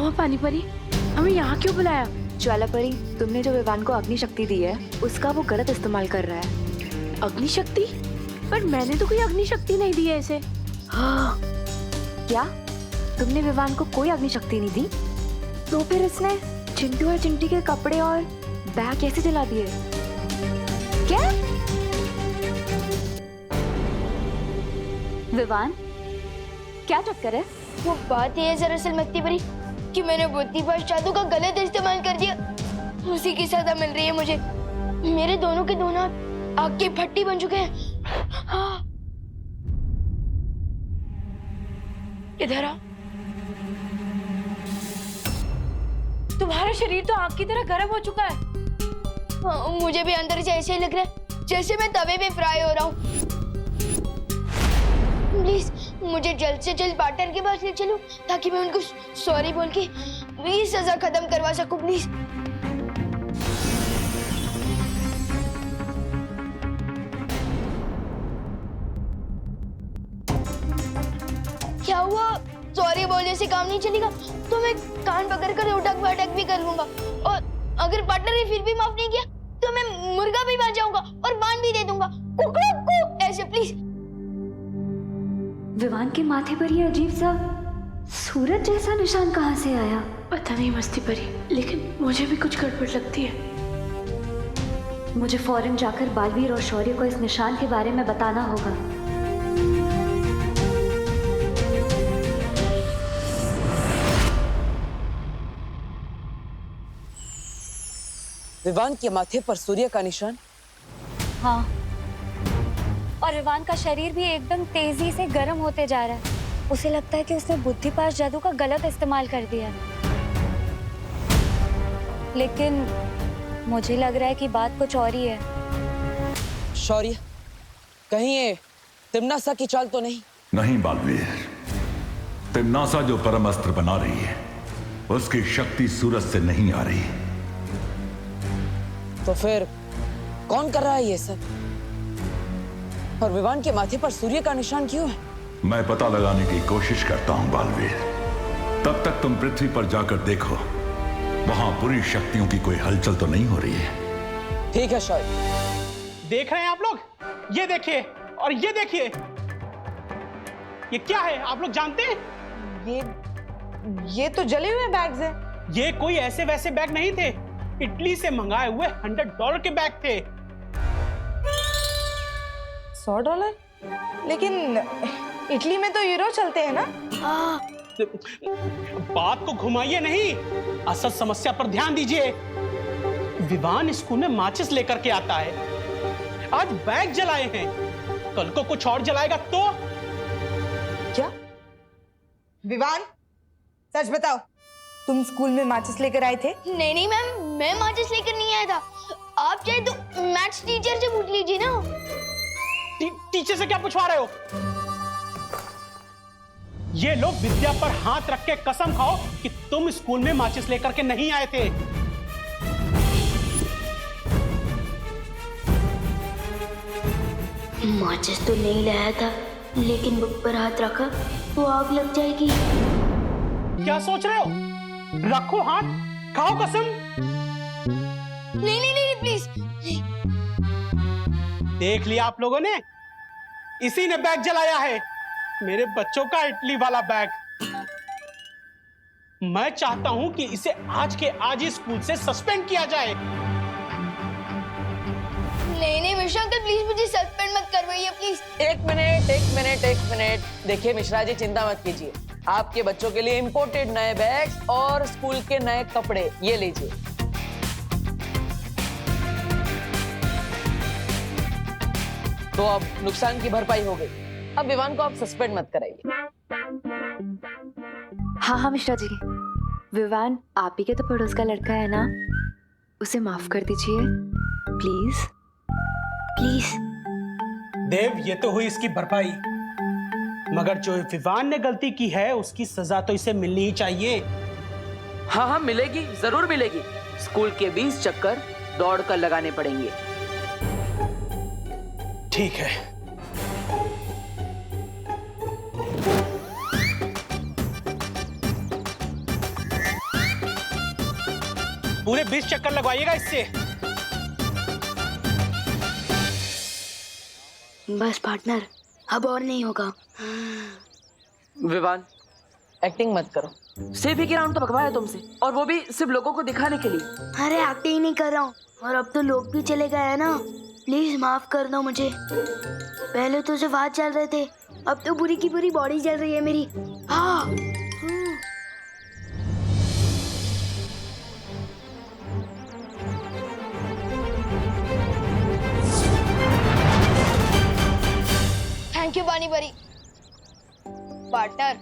हुआ पानी परी, हमें यहाँ क्यों बुलाया? ज्वाला परी, तुमने जो विवान को अग्नि शक्ति दी है उसका वो गलत इस्तेमाल कर रहा है। अग्नि शक्ति? पर मैंने तो कोई अग्नि शक्ति नहीं दी है इसे। क्या तुमने विवान को कोई अग्नि शक्ति नहीं दी? तो फिर इसने चिंटू और चिंटी के कपड़े और बैग कैसे जला दिए? क्या? विवान, क्या चक्कर है? वो बात ये है दरअसल मक्ती परी कि मैंने बुद्धिपाश जादू का गलत इस्तेमाल कर दिया, उसी की सजा मिल रही है मुझे। मेरे दोनों के दोनों हाथ आग की भट्टी बन चुके हैं। इधर आ। तुम्हारा शरीर तो आग की तरह गर्म हो चुका है। हाँ, मुझे भी अंदर से ऐसे ही लग रहा है जैसे मैं तवे पे फ्राई हो रहा हूँ। प्लीज मुझे जल्द से जल्द पार्टनर के पास ले चलो ताकि मैं उनको सॉरी बोल के ये सजा खत्म करवा सकूं। प्लीज। क्या हुआ? सॉरी बोलने से काम नहीं चलेगा तो मैं कान पकड़कर उठक बैठक भी कर लूंगा, और अगर पार्टनर ने फिर भी माफ नहीं किया तो मैं मुर्गा भी बन जाऊंगा और बांध भी दे दूंगा। कुक ऐसे प्लीज। विवान के माथे पर ये अजीब सा सूरज जैसा निशान कहाँ से आया? पता नहीं मस्ती परी, लेकिन मुझे भी कुछ गड़बड़ लगती है। मुझे फौरन जाकर बालवीर और शौर्य को इस निशान के बारे में बताना होगा। विवान के माथे पर सूर्य का निशान? हाँ, और विवान का शरीर भी एकदम तेजी से गर्म होते जा रहा है। उसे लगता है कि उसने बुद्धिपाश जादू का गलत इस्तेमाल कर दिया। लेकिन मुझे लग रहा है कि बात कुछ और ही है। शौर्य, कहीं ये तिम्नासा की चाल तो नहीं? नहीं बालवीर, तिम्नासा जो परम अस्त्र बना रही है उसकी शक्ति सूरज से नहीं आ रही। तो फिर कौन कर रहा है ये सब? और विवान के माथे पर सूर्य का निशान क्यों है? मैं पता लगाने की कोशिश करता हूं बालवीर। तब तक तुम पृथ्वी पर जाकर देखो, वहां पूरी शक्तियों की कोई हलचल तो नहीं हो रही है। ठीक है शौर्य। देख रहे हैं आप लोग? ये देखिए और ये देखिए, ये क्या है आप लोग जानते हैं? ये तो जले हुए बैग्स हैं। ये कोई ऐसे वैसे बैग नहीं थे, इटली से मंगाए हुए $100 के बैग थे। $100? लेकिन इटली में तो यूरो चलते हैं ना? बात को घुमाइए नहीं, असल समस्या पर ध्यान दीजिए। विवान स्कूल में माचिस लेकर के आता है, आज बैग जलाए हैं, कल को कुछ और जलाएगा तो? क्या? विवान, सच बताओ, तुम स्कूल में माचिस लेकर आए थे? नहीं मैम, मैं माचिस लेकर नहीं आया था। आप चाहे तो मैथ्स टीचर से पूछ लीजिए ना। टीचर से क्या पूछवा रहे हो? ये लोग विद्या पर हाथ रख के कसम खाओ कि तुम स्कूल में माचिस लेकर के नहीं आए थे। माचिस तो नहीं लाया था, लेकिन बुक पर हाथ रखा तो आग लग जाएगी। क्या सोच रहे हो? रखो हाथ, खाओ कसम। नहीं प्लीज। देख लिया आप लोगों ने, इसी ने बैग जलाया है, मेरे बच्चों का इटली वाला बैग। मैं चाहता हूं कि इसे आज के आज ही स्कूल से सस्पेंड किया जाए। नहीं मिश्रा अंकल, प्लीज मुझे सस्पेंड मत करवाइए प्लीज। एक मिनट। देखिए मिश्रा जी, चिंता मत कीजिए। आपके बच्चों के लिए इंपोर्टेड नए बैग्स और स्कूल के नए कपड़े, ये लीजिए। तो अब नुकसान की भरपाई हो गई। अब विवान को आप सस्पेंड मत कराइए। हाँ मिश्रा जी, विवान आप ही के तो पड़ोस का लड़का है ना, उसे माफ कर दीजिए प्लीज। देव, ये तो हुई इसकी भरपाई, मगर जो विवान ने गलती की है उसकी सजा तो इसे मिलनी ही चाहिए। हाँ मिलेगी, जरूर मिलेगी। स्कूल के 20 चक्कर दौड़ कर लगाने पड़ेंगे। ठीक है। पूरे 20 चक्कर लगवाइएगा इससे। बस पार्टनर, अब और नहीं होगा। विवान, एक्टिंग मत करो। सिर्फ एक राउंड तो भगवाया तुमसे, और वो भी सिर्फ लोगों को दिखाने के लिए। अरे एक्टिंग नहीं कर रहा हूँ, और अब तो लोग भी चले गए हैं ना। प्लीज माफ कर दो मुझे। पहले तो सिर्फ हाथ चल रहे थे, अब तो पूरी की पूरी बॉडी चल रही है मेरी। हाँ। थैंक यू बानी परी। पार्टनर,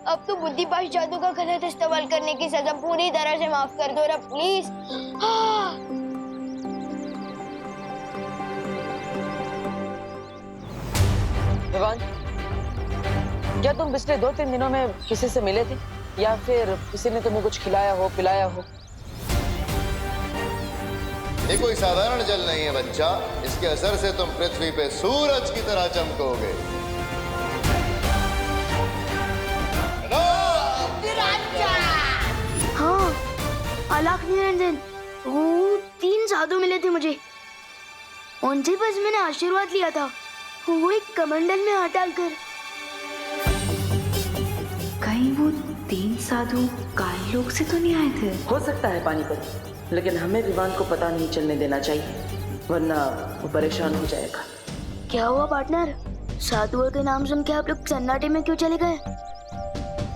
अब तो बुद्धिपाश जादू का गलत इस्तेमाल करने की सजा पूरी तरह से माफ कर दो ना प्लीज। विवान, क्या तुम पिछले 2-3 दिनों में किसी से मिले थे, या फिर किसी ने तुम्हें कुछ खिलाया हो, पिलाया हो? ये कोई साधारण जल नहीं है बच्चा, इसके असर से तुम पृथ्वी पे सूरज की तरह चमकोगे। हाँ, अलख निरंजन, वो 3 साधु मिले थे मुझे। उनसे बस मैंने आशीर्वाद लिया था, वो एक कमंडल में हाथ डालकर। कहीं वो 3 साधु काले लोग से तो नहीं आए थे? हो सकता है पानीपत, लेकिन हमें विवान को पता नहीं चलने देना चाहिए, वरना वो परेशान हो जाएगा। क्या हुआ पार्टनर? साधुओं के नाम सुन के आप लोग सन्नाटे में क्यों चले गए?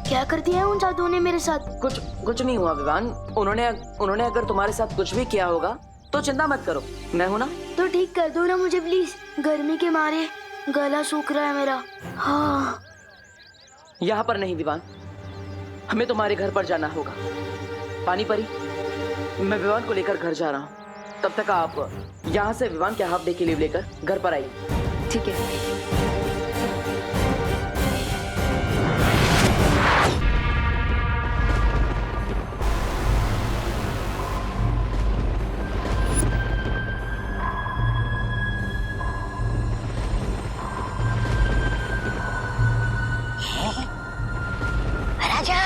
क्या कर दिया है उन साधुओं ने मेरे साथ? कुछ नहीं हुआ विवान। उन्होंने अगर तुम्हारे साथ कुछ भी किया होगा तो चिंता मत करो, मैं हूं ना। तो ठीक कर दो ना मुझे प्लीज, गर्मी के मारे गला सूख रहा है मेरा। हाँ। यहाँ पर नहीं विवान, हमें तुम्हारे घर पर जाना होगा। पानी परी, मैं विवान को लेकर घर जा रहा हूँ, तब तक आप यहाँ से विवान के हाफ डे की लीव लेकर घर पर आइए। ठीक है। राजा,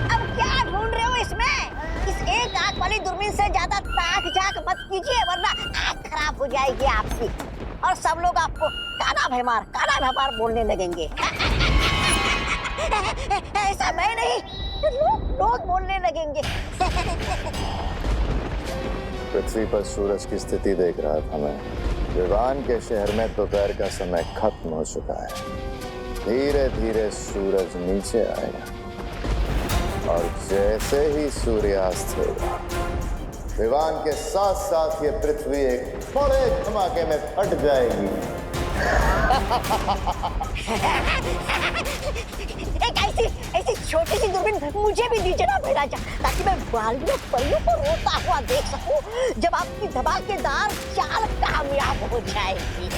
अब क्या ढूंढ रहे हो इसमें? इस एक आंख वाली दूरबीन से ज्यादा ताक झाक मत कीजिए, वरना आंख खराब हो जाएगी आपकी, और सब लोग आपको काना भैमार बोलने लगेंगे। ऐसा मैं नहीं, लोग बोलने लगेंगे। पृथ्वी पर सूरज की स्थिति देख रहा था मैं। विवान के शहर में दोपहर का समय खत्म हो चुका है। धीरे धीरे सूरज नीचे आएगा, और जैसे ही सूर्यास्त होगा, विवान के साथ साथ ये पृथ्वी एक बड़े धमाके में फट जाएगी। एक ऐसी छोटी सी दूरबीन मुझे भी दीजिए ना महाराजा, ताकि मैं बालियों परियों को रोता हुआ देख सकूं जब आपकी धमाकेदार चाल कामयाब हो जाएगी।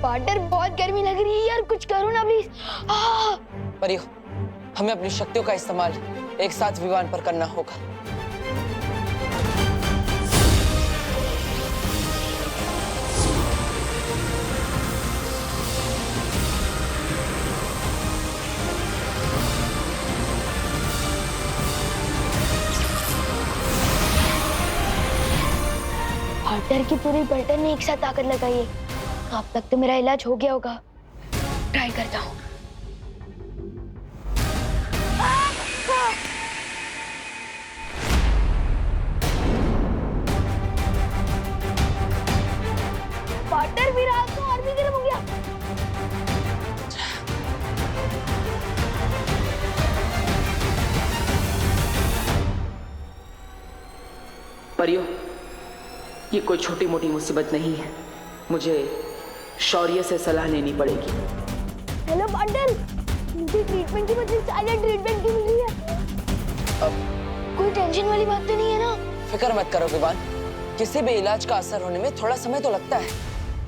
पार्टनर, बहुत गर्मी लग रही है यार, कुछ करो ना प्लीज। परियो, हमें अपनी शक्तियों का इस्तेमाल एक साथ विवान पर करना होगा। पार्टनर की पूरी बल्टन ने एक साथ ताकत लगाई है, अब तक तो मेरा इलाज हो गया होगा। ट्राई करता हूँ। पार्टनर, मेरा हाथ तो और भी गर्म हो गया। परियो, ये कोई छोटी मोटी मुसीबत नहीं है, मुझे शौर्य से सलाह लेनी पड़ेगी। हेलो पार्टनर, मुझे ट्रीटमेंट की बदले साइलेंट ट्रीटमेंट की मिल रही है। कोई टेंशन वाली बात तो नहीं है ना? फिक्र मत करो विवान, किसी भी इलाज का असर होने में थोड़ा समय तो लगता है,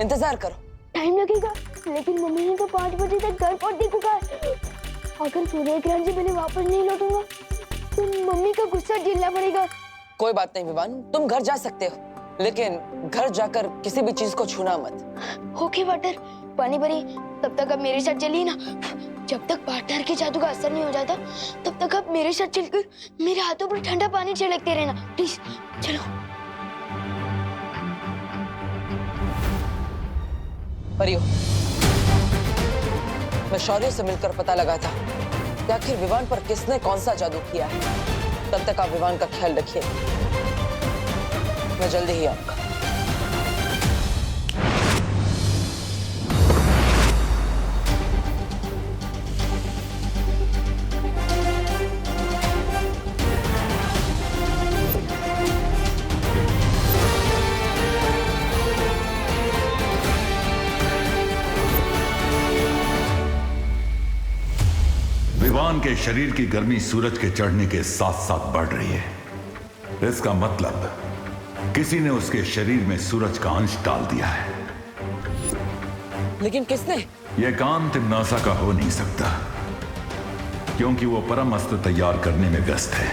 इंतजार करो। टाइम लगेगा, लेकिन मम्मी ने तो 5 बजे तक घर पहुंचने को कहा है। अगर सूर्य ग्रहण से पहले वापस नहीं लौटूंगा तो मम्मी का गुस्सा झेलना पड़ेगा। कोई बात नहीं विवान, तुम घर जा सकते हो, लेकिन घर जाकर किसी भी चीज को छूना मत। Okay water. पानी परी, तब तक आप मेरे साथ चलिए ना। जब तक पार्टनर के जादू का असर नहीं हो जाता तब तक आप मेरे साथ चलकर मेरे हाथों पर ठंडा पानी छिड़कते रहना, प्लीज। चलो। परियो, मैं शौर्य से मिलकर पता लगा था कि आखिर विवान पर किसने कौन सा जादू किया है। तब तक आप विवान का ख्याल रखिए, मैं जल्दी ही आऊंगा। विवान के शरीर की गर्मी सूरज के चढ़ने के साथ साथ बढ़ रही है। इसका मतलब किसी ने उसके शरीर में सूरज का अंश डाल दिया है। लेकिन किसने? यह काम तिम्नासा का हो नहीं सकता, क्योंकि वो परम अस्त्र तैयार करने में व्यस्त है।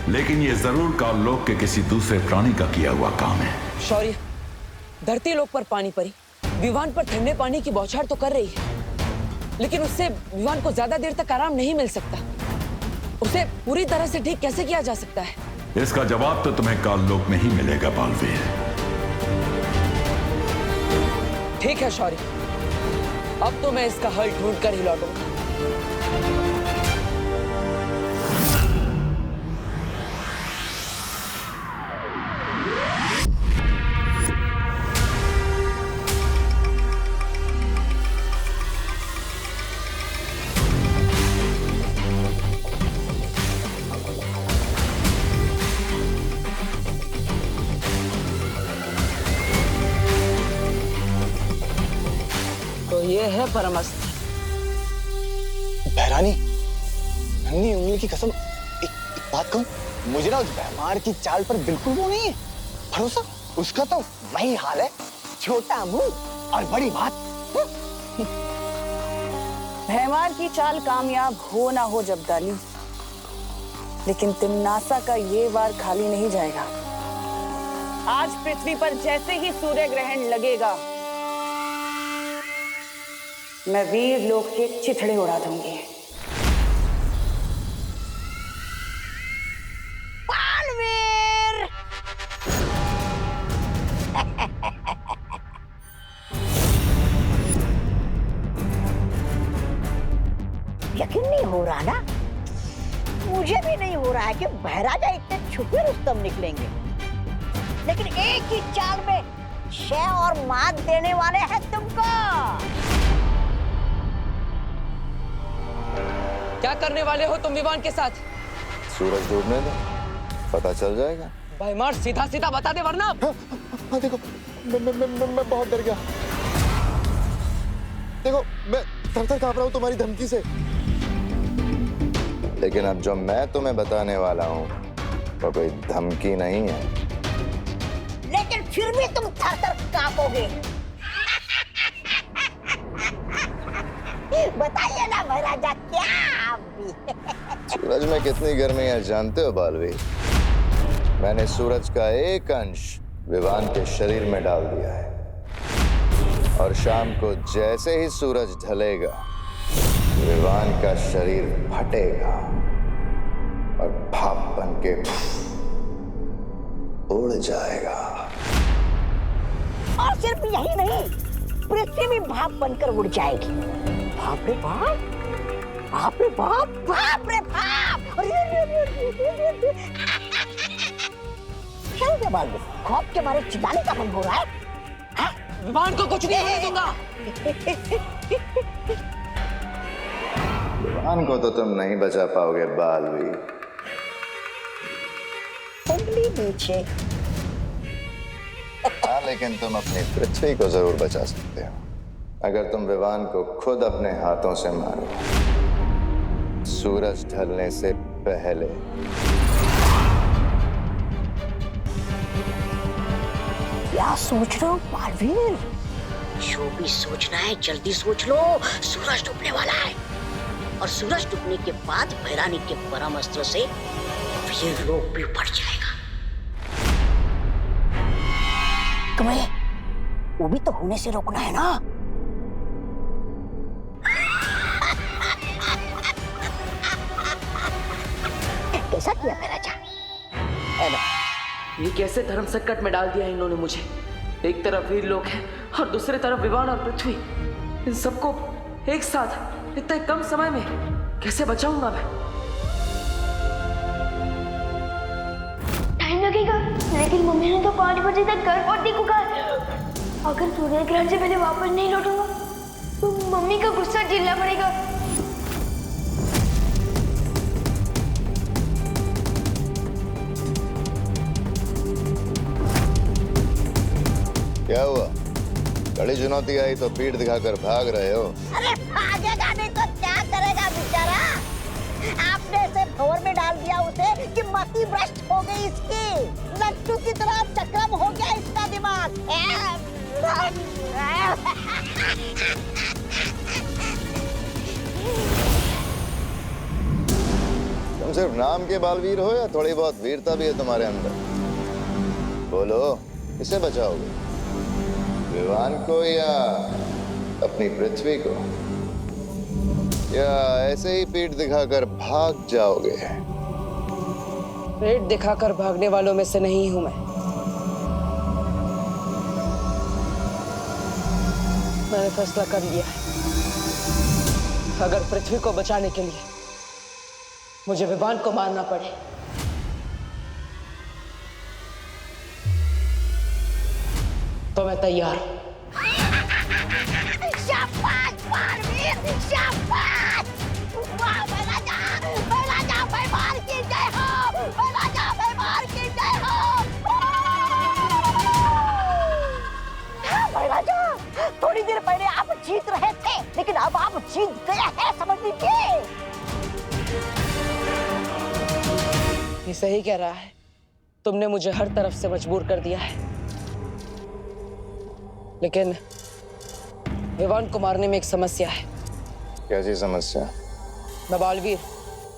लेकिन यह जरूर काललोक के किसी दूसरे प्राणी का किया हुआ काम है। शौर्य, धरती लोक पर पानी परी विवान पर ठंडे पानी की बौछार तो कर रही है, लेकिन उससे विवान को ज्यादा देर तक आराम नहीं मिल सकता। उसे पूरी तरह से ठीक कैसे किया जा सकता है? इसका जवाब तो तुम्हें काललोक में ही मिलेगा बालवीर। ठीक है शौर्य, अब तो मैं इसका हल ढूंढ कर ही लौटूंगा। ये है परमस्त्र। बहरानी, नन्ही उंगली की कसम, एक बात कहूं, मुझे ना उस भैमार की चाल पर बिल्कुल वो नहीं है भरोसा। उसका तो वही हाल है, छोटा मुंह और बड़ी बात। भैमार की चाल कामयाब हो ना हो जब्दाली, लेकिन तिम्नासा का ये वार खाली नहीं जाएगा। आज पृथ्वी पर जैसे ही सूर्य ग्रहण लगेगा, मैं वीर लोक के चिथड़े उड़ा दूंगी। बालवीर! यकीन नहीं हो रहा ना? मुझे भी नहीं हो रहा है कि बहराजा इतने छुपे रुस्तम निकलेंगे, लेकिन एक ही चाल में शय और मात देने वाले हैं तुमको। क्या करने वाले हो तुम विवान के साथ? सूरज डूबने दो, पता चल जाएगा। भैमार, सीधा सीधा बता दे वरना। हाँ, देखो मैं बहुत डर गया। देखो मैं थर-थर कांप रहा हूँ तुम्हारी धमकी से। लेकिन अब जो मैं तुम्हें बताने वाला हूँ वो कोई धमकी नहीं है। लेकिन फिर भी तुम थर-थर कांपोगे। बताइए ना महाराजा, क्या आप भी? सूरज में कितनी गर्मी है जानते हो बालवीर? मैंने सूरज का एक अंश विवान के शरीर में डाल दिया है, और शाम को जैसे ही सूरज ढलेगा विवान का शरीर फटेगा और भाप बन के उड़ जाएगा। और सिर्फ यही नहीं, पृथ्वी भी भाप बनकर उड़ जाएगी। बाप रे बाप, बाप रे बाप, बाप रे बाप! क्या बात है? खौफ के मारे चिल्लाने का मन हो रहा है? विवान को कुछ नहीं होने दूंगा। विवान को तो तुम नहीं बचा पाओगे बालवीर। उंगली नीचे। हाँ, लेकिन तुम अपनी पृथ्वी को जरूर बचा सकते हो अगर तुम विवान को खुद अपने हाथों से मारो, सूरज ढलने से पहले। क्या सोच रहे हो बालवीर? जो भी सोचना है जल्दी सोच लो। सूरज डूबने वाला है, और सूरज डूबने के बाद भैरानी के परम अस्त्र से ये लोग भी बढ़ जाएगा। तुम्हें वो भी तो होने से रोकना है ना। कैसा किया मेरा जान? ये कैसे धर्म संकट में डाल दिया इन्होंने मुझे। एक तरफ वीर लोग हैं और दूसरी तरफ विवान और पृथ्वी। इन सबको एक साथ इतने कम समय में कैसे बचाऊंगा मैं? टाइम लगेगा, लेकिन मम्मी ने तो 5 बजे तक घर पहुंचने को कहा। अगर सूर्य ग्रहण से पहले वापस नहीं लौटूंगा तो मम्मी का गुस्सा झेलना पड़ेगा। क्या हुआ? कड़ी चुनौती आई तो पीठ दिखाकर भाग रहे हो? अरे भागेगा नहीं तो क्या करेगा बेचारा? आपने इसे भंवर में डाल दिया उसे कि मति भ्रष्ट हो गई इसकी। लट्टू की तरह चक्रम हो गया इसका दिमाग। तुम सिर्फ नाम के बालवीर हो या थोड़ी बहुत वीरता भी है तुम्हारे अंदर? बोलो, किसे बचाओगे? विवान को या अपनी पृथ्वी को? या ऐसे ही पीठ दिखाकर भाग जाओगे? पेट दिखाकर भागने वालों में से नहीं हूं मैं। मैंने फैसला कर लिया है। अगर पृथ्वी को बचाने के लिए मुझे विवान को मारना पड़े तो मैं तैयार हूं। शाबाश बालवीर, शाबाश! वाह राजा, राजा भैमार की जय हो, राजा भैमार की जय हो। भाई राजा, थोड़ी देर पहले आप जीत रहे थे, लेकिन अब आप जीत गए हैं, समझ लीजिए। ये सही कह रहा है। तुमने मुझे हर तरफ से मजबूर कर दिया है, लेकिन विवान को मारने में एक समस्या है। कैसी समस्या? मैं बालवीर,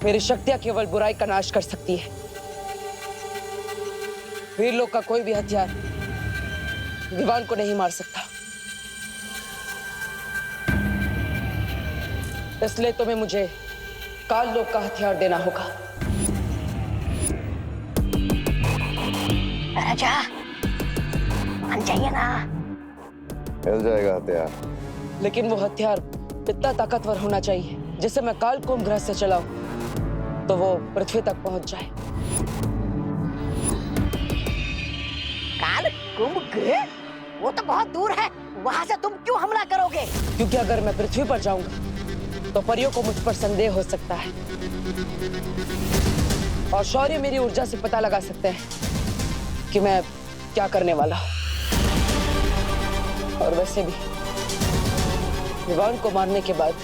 मेरी शक्तियां केवल बुराई का नाश कर सकती है। वीर लोग का कोई भी हथियार विवान को नहीं मार सकता। इसलिए तुम्हें मुझे काल लोक का हथियार देना होगा। राजा, मान जाइए ना। मिल जाएगा हथियार, लेकिन वो हथियार इतना ताकतवर होना चाहिए जिससे मैं काल कुंभ ग्रह से चलाऊं तो वो पृथ्वी तक पहुंच जाए। काल कुंभ ग्रह? वो तो बहुत दूर है, वहां से तुम क्यों हमला करोगे? क्योंकि अगर मैं पृथ्वी पर जाऊंगा तो परियों को मुझ पर संदेह हो सकता है और शौर्य मेरी ऊर्जा से पता लगा सकते हैं कि मैं क्या करने वाला हूं। और वैसे भी विवान को मारने के बाद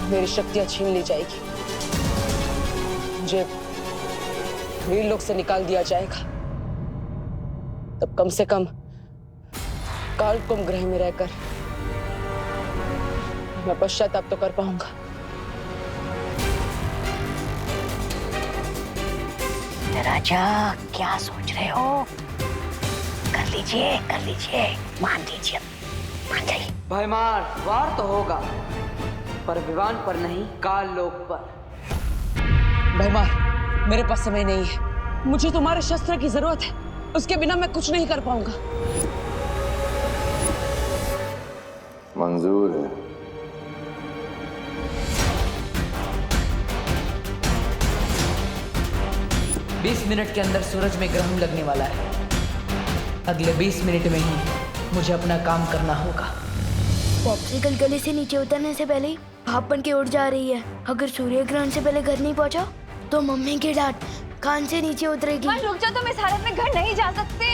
मेरी शक्तियां छीन ली जाएगी, मुझे वीर लोक से निकाल दिया जाएगा। तब कम से कम काल कुंभ ग्रह में रहकर मैं पश्चाताप तो कर पाऊंगा। राजा, क्या सोच रहे हो? कर लीजिए, मान लीजिए, मान जाइए। भयमार वार तो होगा, पर विवान पर नहीं, काल लोक पर। भयमार, मेरे पास समय नहीं है। मुझे तुम्हारे शस्त्र की जरूरत है, उसके बिना मैं कुछ नहीं कर पाऊंगा। मंजूर है। बीस मिनट के अंदर सूरज में ग्रहण लगने वाला है। अगले 20 मिनट में ही मुझे अपना काम करना होगा। पॉप्सिकल गले से नीचे उतरने से पहले ही भाप बन के उड़ जा रही है। अगर सूर्य ग्रहण से पहले घर नहीं पहुंचा तो मम्मी की डांट कान से नीचे उतरेगी। रुक जा, तुम इस हालत में घर नहीं जा सकते।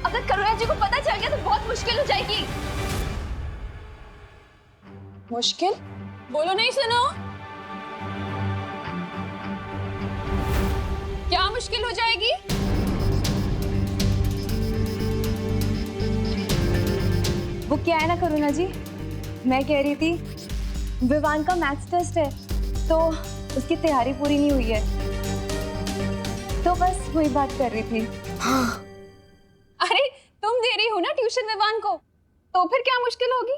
अगर करुणा जी को पता चल गया तो बहुत मुश्किल हो जाएगी। मुश्किल? बोलो नहीं सुनो। क्या मुश्किल हो जाएगी? वो क्या है ना करुणा जी, मैं कह रही थी विवान का मैथ्स टेस्ट है तो उसकी तैयारी पूरी नहीं हुई है। तो बस वही बात कर रही थी। अरे तुम दे रही हो ना ट्यूशन विवान को, तो फिर क्या मुश्किल होगी?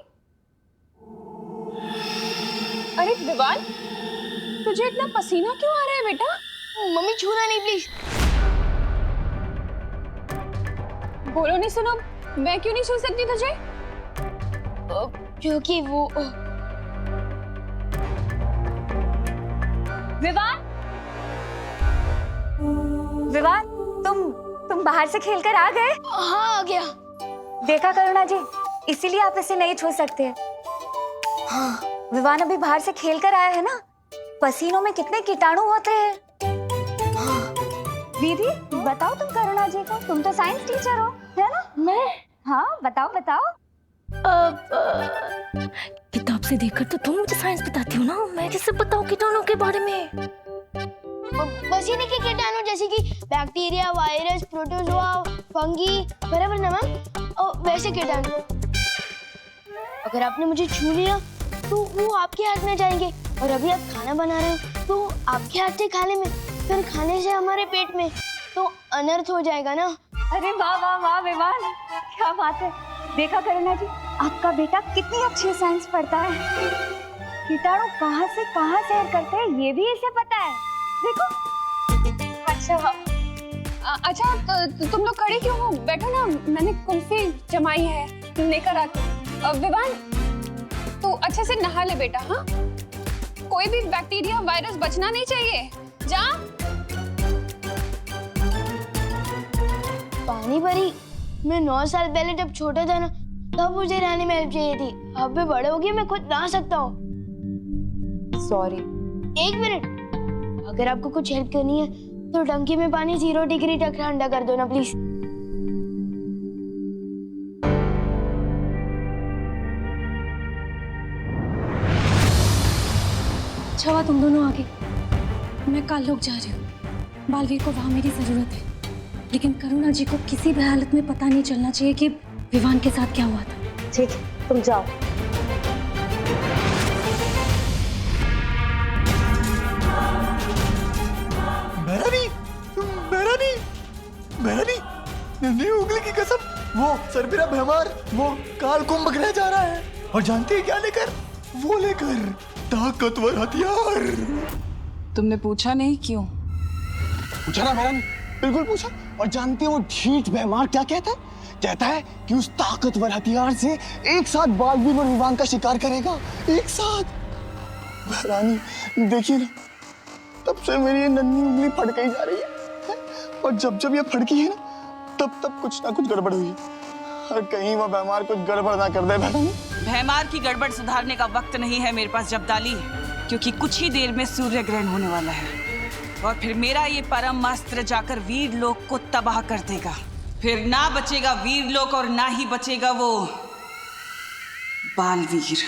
अरे विवान, तुझे इतना पसीना क्यों आ रहा है बेटा? मम्मी छूना नहीं प्लीज। बोलो नहीं सुनो, मैं क्यों नहीं छू सकती तुझे? क्योंकि वो विवान, विवान, तुम बाहर से खेलकर आ गए? हाँ आ गया। देखा करुणा जी, इसीलिए आप इसे नहीं छू सकते। हाँ, विवान अभी बाहर से खेलकर आया है ना, पसीनों में कितने कीटाणु होते हैं। हाँ। दीदी बताओ तुम करुणा जी को, तुम तो साइंस टीचर हो, है ना? मैं? हाँ बताओ बताओ। किताब से देखकर तो तुम मुझे साइंस बताती हो ना, मैं कैसे बताऊं कीटाणु के बारे में? पसीने के कीटाणु जैसे कि बैक्टीरिया, वायरस, प्रोटोजोआ, फंगी, बराबर ना मैम? और वैसे कीटाणु अगर आपने मुझे छू लिया तो वो आपके हाथ में जाएंगे, और अभी आप खाना बना रहे हो तो आपके हाथ से खाने में, फिर खाने से हमारे पेट में, तो अनर्थ हो जाएगा ना। अरे वाह वाह वाह विवान, क्या बात है। देखा करुणा जी, आपका बेटा कितनी अच्छी साइंस पढ़ता है। कीटाणु कहाँ से कहाँ सैर करते हैं ये भी इसे पता है, देखो। अच्छा तो तुम लोग खड़े क्यों हो? बैठो ना, मैंने कुल्फी जमाई है, लेकर आती। विवान तू अच्छे से नहा ले बेटा। हाँ, कोई भी बैक्टीरिया, वायरस बचना नहीं चाहिए। जा। पानी परी, मैं 9 साल पहले जब छोटा था ना, तब मुझे नहाने में हेल्प चाहिए थी। अब मैं बड़े हो गए, मैं खुद नहा सकता हूँ। सॉरी। 1 मिनट, अगर आपको कुछ हेल्प करनी है तो टंकी में पानी 0 डिग्री तक ठंडा कर दो ना प्लीज। अच्छा हुआ तुम दोनों आगे। मैं कल लोग जा रही हूँ, बालवीर को वहाँ मेरी जरूरत है, लेकिन करुणा जी को किसी भी हालत में पता नहीं चलना चाहिए कि विवान के साथ क्या हुआ था। ठीक है, तुम जाओ। मेहरानी, नन्ही उंगली की कसम, वो सरबिरा भैमार वो काल को पकड़ा जा रहा है, और जानती है क्या लेकर? वो लेकर ताकतवर हथियार। तुमने पूछा नहीं क्यों? पूछा ना मेहरानी, बिल्कुल पूछा। और जानती है वो ढीठ भैमार क्या कहता है? कहता है कि उस ताकतवर हथियार से एक साथ बालवीर और विवान का शिकार करेगा, एक साथ। मेहरानी देखिए ना, तब से मेरी ये नन्ही उंगली फट गई जा रही है, और जब जब ये फड़की है ना, तब तब कुछ ना कुछ गड़बड़ हुई। और कहीं वो भैमार कुछ गड़बड़ ना कर दे। भैमार की गड़बड़ सुधारने का वक्त नहीं है मेरे पास जब्दाली, क्योंकि कुछ ही देर में सूर्य ग्रहण होने वाला है, और फिर मेरा ये परम अस्त्र जाकर वीर लोक को तबाह कर देगा। फिर ना बचेगा वीर लोक और ना ही बचेगा वो बालवीर।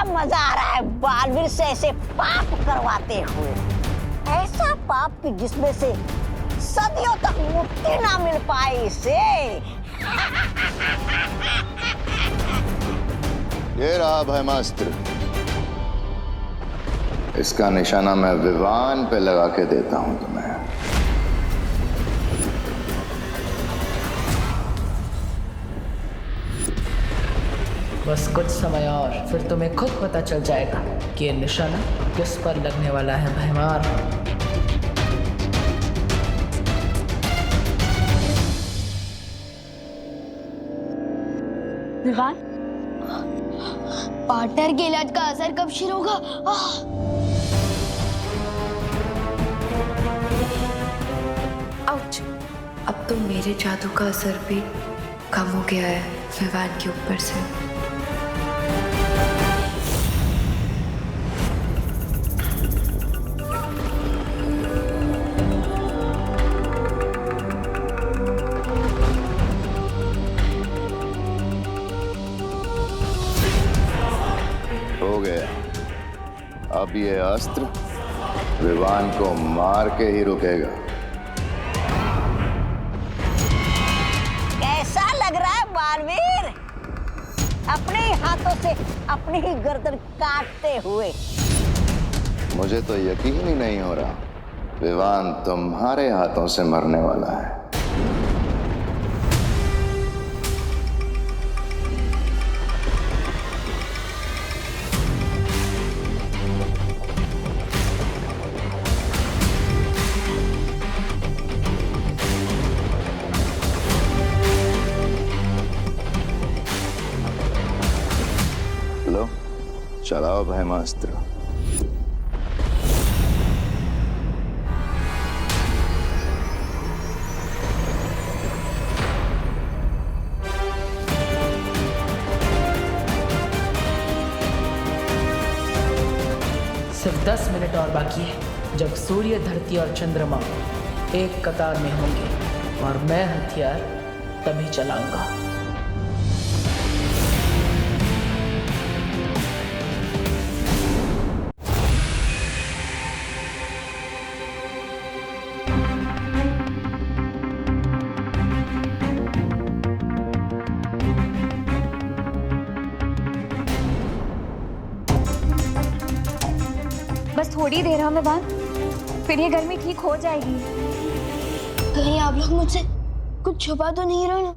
मजा आ रहा है बालवीर से ऐसे पाप करवाते हुए, ऐसा पाप कि जिसमें से सदियों तक मुक्ति ना मिल पाए इसे। ये रहा भैमास्त्र, इसका निशाना मैं विवान पे लगा के देता हूं तुम्हें। बस कुछ समय और, फिर तुम्हें खुद पता चल जाएगा कि ये निशाना किस पर लगने वाला है भैमार। विवान, पार्टनर के इलाज का असर कब शुरू होगा? आउच। अब तो मेरे जादू का असर भी कम हो गया है विवान के ऊपर से। हो गया। अब ये अस्त्र विवान को मार के ही रुकेगा। अपने ही हाथों से अपनी ही गर्दन काटते हुए। मुझे तो यकीन ही नहीं हो रहा विवान तुम्हारे हाथों से मरने वाला है। लो, चलाओ भयमास्त्र। सिर्फ 10 मिनट और बाकी है, जब सूर्य, धरती और चंद्रमा एक कतार में होंगे और मैं हथियार तभी चलाऊंगा। बस थोड़ी देर है विवान, फिर ये गर्मी ठीक हो जाएगी। कहीं आप लोग मुझसे कुछ छुपा तो नहीं रहे ना?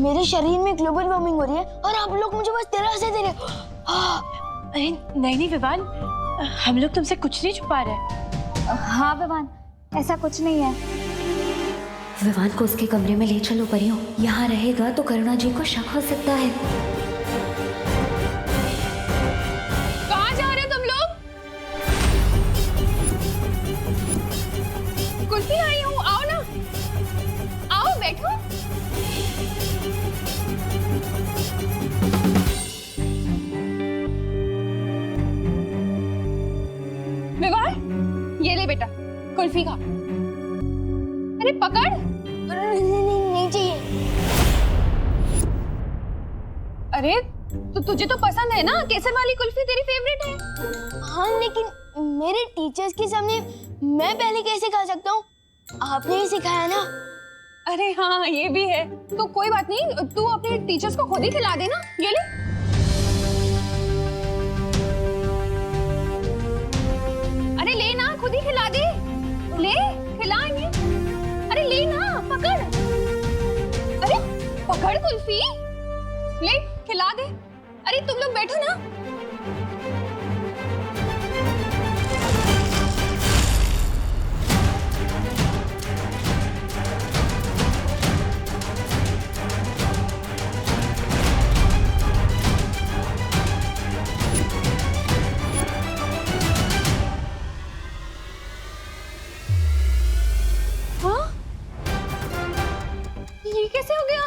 मेरे शरीर में ग्लोबल वार्मिंग हो रही है और आप लोग मुझे बस दिलासे दे रहे हो। अरे नहीं विवान, हम लोग तुमसे कुछ नहीं छुपा रहे। हाँ विवान, ऐसा कुछ नहीं है। विवान को उसके कमरे में ले चलो परियों, यहाँ रहेगा तो करुणा जी को शक हो सकता है। कहाँ जा रहे हो तुम लोग? कुल्फी आई हूँ, आओ ना, आओ बैठो। विवान, ये ले बेटा कुल्फी खा। अरे पकड़। नहीं चाहिए। अरे तो तुझे तो पसंद है ना, केसर वाली कुल्फी तेरी फेवरेट है। हाँ लेकिन मेरे टीचर्स के सामने मैं पहले कैसे खा सकता हूँ? आपने ही सिखाया ना। अरे हाँ ये भी है, तो कोई बात नहीं, तू अपने टीचर्स को खुद ही खिला देना। ये ले। अरे ले ना, खुद ही खिला दे। ले, खिलाएंगे। अरे ले ना, पकड़। अरे पकड़ कुल्फी, ले खिला दे। अरे तुम लोग बैठो ना। हाँ? ये कैसे हो गया?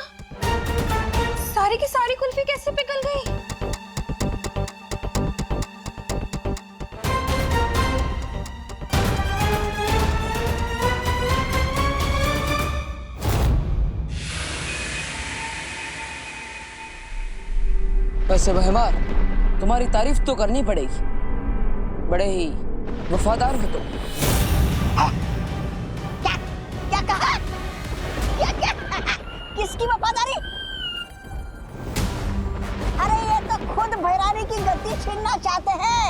सारी की सारी कुल्फी कैसे पिघल गई? वैसे भयमार, तुम्हारी तारीफ तो करनी पड़ेगी, बड़े ही वफादार हो तुम। क्या क्या कहा? क्या किसकी वफादारी? अरे ये तो खुद भैरानी की गद्दी छीनना चाहते हैं।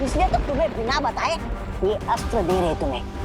इसलिए तो तुम्हें बिना बताए ये अस्त्र दे रहे तुम्हें।